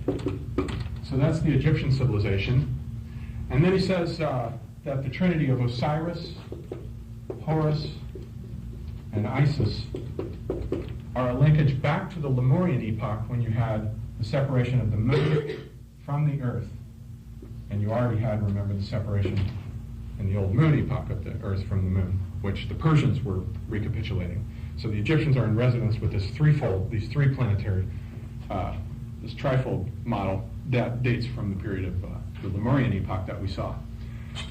So that's the Egyptian civilization. And then he says that the trinity of Osiris, Horus, and Isis are a linkage back to the Lemurian epoch when you had the separation of the moon from the earth. And you already had, remember, the separation in the old moon epoch of the earth from the moon, which the Persians were recapitulating. So the Egyptians are in resonance with this threefold, these three planetary, this trifold model that dates from the period of the Lemurian epoch that we saw.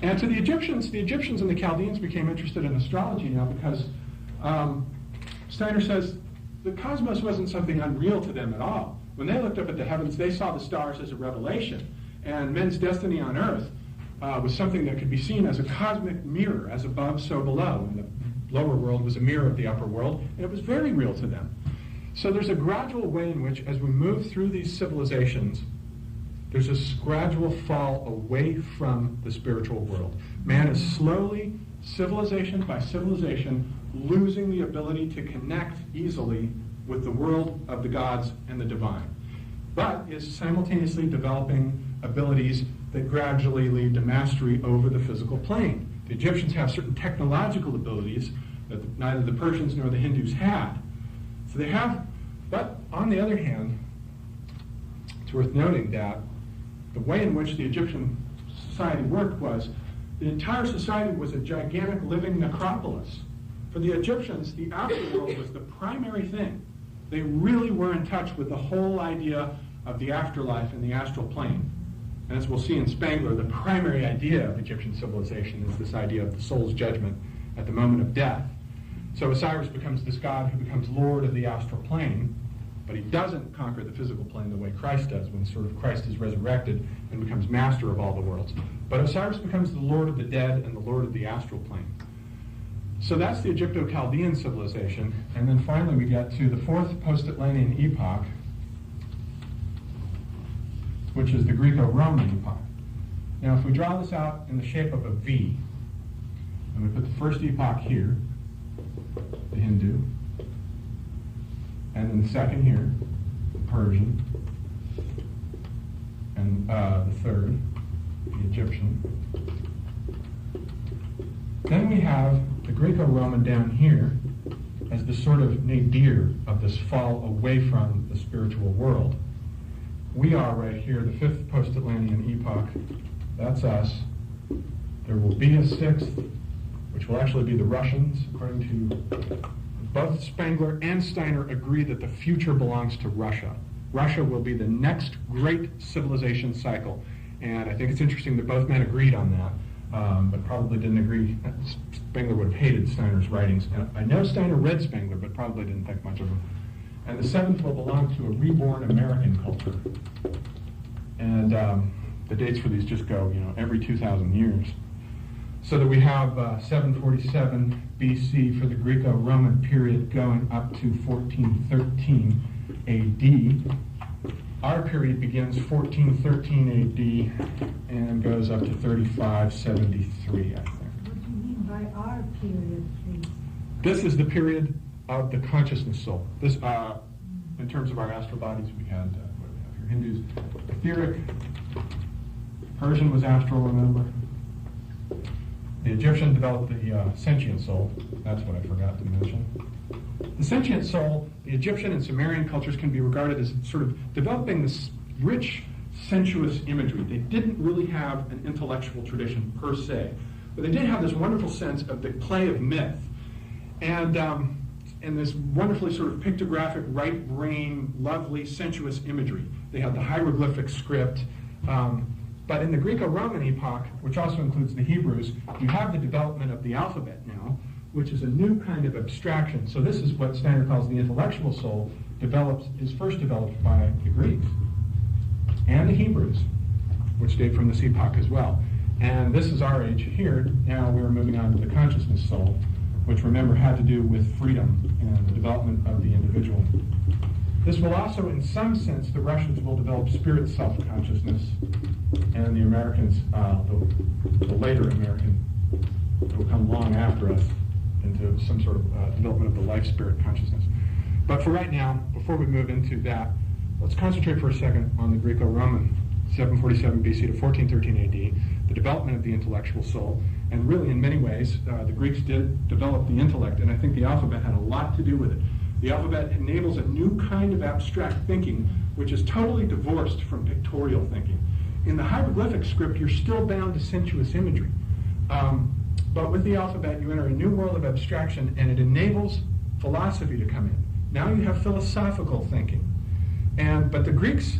And to the Egyptians and the Chaldeans became interested in astrology now because Steiner says the cosmos wasn't something unreal to them at all. When they looked up at the heavens, they saw the stars as a revelation, and men's destiny on earth was something that could be seen as a cosmic mirror, as above, so below. And the lower world was a mirror of the upper world, and it was very real to them. So there's a gradual way in which, as we move through these civilizations, there's a gradual fall away from the spiritual world. Man is slowly, civilization by civilization, losing the ability to connect easily with the world of the gods and the divine, but is simultaneously developing abilities that gradually lead to mastery over the physical plane. The Egyptians have certain technological abilities that neither the Persians nor the Hindus had. So they have, but on the other hand, it's worth noting that the way in which the Egyptian society worked was the entire society was a gigantic living necropolis. For the Egyptians, the afterworld was the primary thing. They really were in touch with the whole idea of the afterlife and the astral plane. And as we'll see in Spengler, the primary idea of Egyptian civilization is this idea of the soul's judgment at the moment of death. So Osiris becomes this god who becomes lord of the astral plane, but he doesn't conquer the physical plane the way Christ does, when sort of Christ is resurrected and becomes master of all the worlds. But Osiris becomes the lord of the dead and the lord of the astral plane. So that's the Egypto-Chaldean civilization. And then finally we get to the fourth post-Atlantean epoch, which is the Greco-Roman epoch. Now if we draw this out in the shape of a V, and we put the first epoch here, the Hindu, and then the second here, the Persian, and the third, the Egyptian. Then we have the Greco-Roman down here as the sort of nadir of this fall away from the spiritual world. We are right here, the fifth post-Atlantean epoch. That's us. There will be a sixth, which will actually be the Russians, according to both Spengler and Steiner agree that the future belongs to Russia. Russia will be the next great civilization cycle. And I think it's interesting that both men agreed on that, but probably didn't agree. Spengler would have hated Steiner's writings. And I know Steiner read Spengler, but probably didn't think much of him. And the seventh will belong to a reborn American culture. And the dates for these just go, every 2,000 years. So that we have 747 BC for the Greco-Roman period going up to 1413 AD. Our period begins 1413 AD and goes up to 3573, I think. What do you mean by our period, please? This is the period of the consciousness soul. This, in terms of our astral bodies, we had, what do we have here? Hindus, etheric. Persian was astral, remember? The Egyptian developed the sentient soul. That's what I forgot to mention. The sentient soul, the Egyptian and Sumerian cultures can be regarded as sort of developing this rich, sensuous imagery. They didn't really have an intellectual tradition per se, but they did have this wonderful sense of the play of myth. And this wonderfully sort of pictographic, right brain, lovely, sensuous imagery. They had the hieroglyphic script. But in the Greco-Roman epoch, which also includes the Hebrews, you have the development of the alphabet now, which is a new kind of abstraction. So this is what Steiner calls the intellectual soul, is first developed by the Greeks and the Hebrews, which date from this epoch as well. And this is our age here. Now we're moving on to the consciousness soul, which, remember, had to do with freedom and the development of the individual. This will also, in some sense, the Russians will develop spirit self-consciousness, and the Americans, the later American, that will come long after us, into some sort of development of the life spirit consciousness. But for right now, before we move into that, let's concentrate for a second on the Greco-Roman, 747 BC to 1413 AD, the development of the intellectual soul. And really, in many ways, the Greeks did develop the intellect, and I think the alphabet had a lot to do with it. The alphabet enables a new kind of abstract thinking, which is totally divorced from pictorial thinking. In the hieroglyphic script, you're still bound to sensuous imagery. But with the alphabet, you enter a new world of abstraction, and it enables philosophy to come in. Now you have philosophical thinking. But the Greeks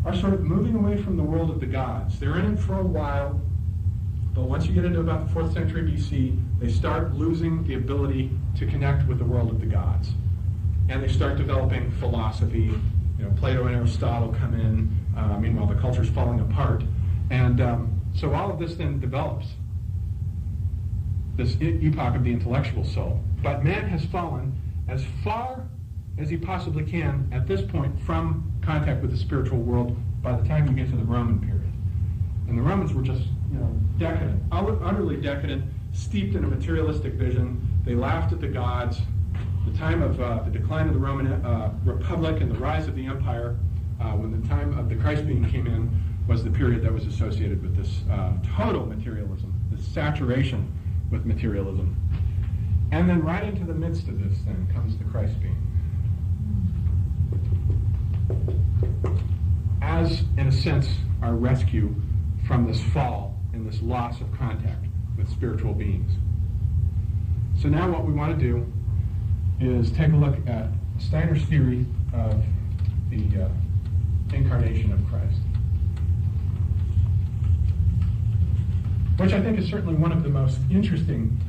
are sort of moving away from the world of the gods. They're in it for a while, but once you get into about the 4th century BC, they start losing the ability to connect with the world of the gods. And they start developing philosophy. Plato and Aristotle come in. Meanwhile, the culture's falling apart. And so all of this then develops this epoch of the intellectual soul. But man has fallen as far as he possibly can at this point from contact with the spiritual world by the time you get to the Roman period. And the Romans were just, decadent, utterly decadent, steeped in a materialistic vision. They laughed at the gods. The time of the decline of the Roman Republic and the rise of the empire, when the time of the Christ being came in, was the period that was associated with this total materialism, this saturation with materialism. And then right into the midst of this then comes the Christ being. As, in a sense, our rescue from this fall and this loss of contact with spiritual beings. So now what we want to do is take a look at Steiner's theory of the incarnation of Christ, which I think is certainly one of the most interesting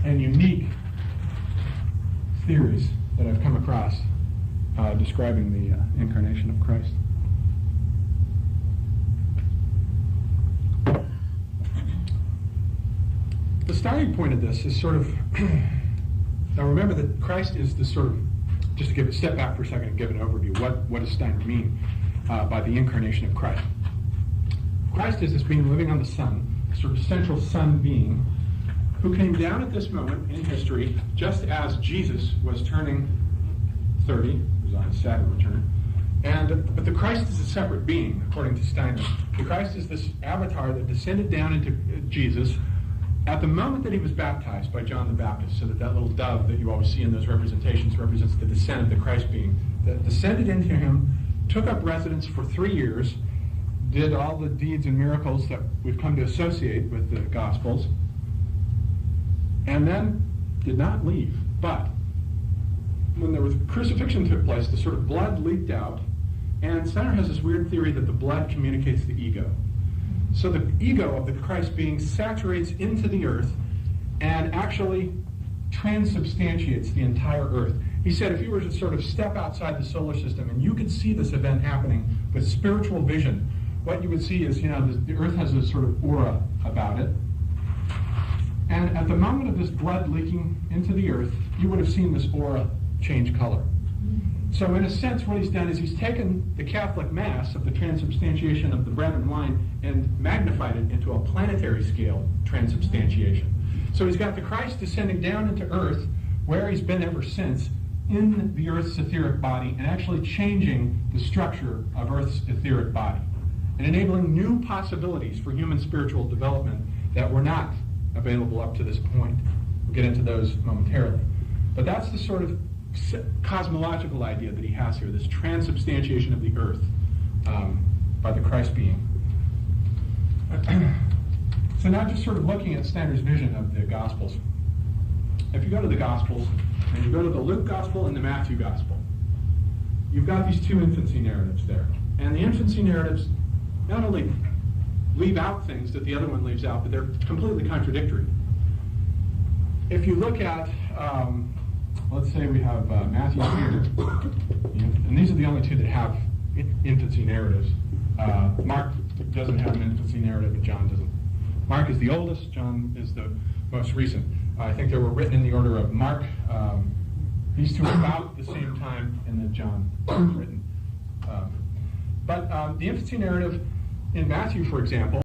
and unique theories that I've come across describing the incarnation of Christ. The starting point of this is sort of, now remember that Christ is this sort of, just to give a step back for a second and give an overview, what does Steiner mean by the incarnation of Christ? Christ is this being living on the sun, sort of central sun being, who came down at this moment in history just as Jesus was turning 30, was on his Saturn return. But the Christ is a separate being, according to Steiner. The Christ is this avatar that descended down into Jesus at the moment that he was baptized by John the Baptist, so that little dove that you always see in those representations represents the descent of the Christ being, that descended into him, took up residence for 3 years, did all the deeds and miracles that we've come to associate with the Gospels, and then did not leave. But when the crucifixion took place, the sort of blood leaked out, and Steiner has this weird theory that the blood communicates the ego. So the ego of the Christ being saturates into the earth and actually transubstantiates the entire earth. He said if you were to sort of step outside the solar system and you could see this event happening with spiritual vision, what you would see is, the earth has a sort of aura about it. And at the moment of this blood leaking into the earth, you would have seen this aura change color. So in a sense, what he's done is he's taken the Catholic Mass of the transubstantiation of the bread and wine and magnified it into a planetary scale transubstantiation. So he's got the Christ descending down into earth, where he's been ever since, in the earth's etheric body, and actually changing the structure of earth's etheric body, and enabling new possibilities for human spiritual development that were not available up to this point. We'll get into those momentarily. But that's the sort of cosmological idea that he has here, this transubstantiation of the earth by the Christ being. So now just sort of looking at Steiner's vision of the Gospels. If you go to the Gospels, and you go to the Luke Gospel and the Matthew Gospel, you've got these two infancy narratives there. And the infancy narratives not only leave out things that the other one leaves out, but they're completely contradictory. If you look at let's say we have Matthew here, and these are the only two that have infancy narratives. Mark doesn't have an infancy narrative, and John doesn't. Mark is the oldest, John is the most recent. I think they were written in the order of Mark. These two are about the same time, and then John was written. But the infancy narrative in Matthew, for example,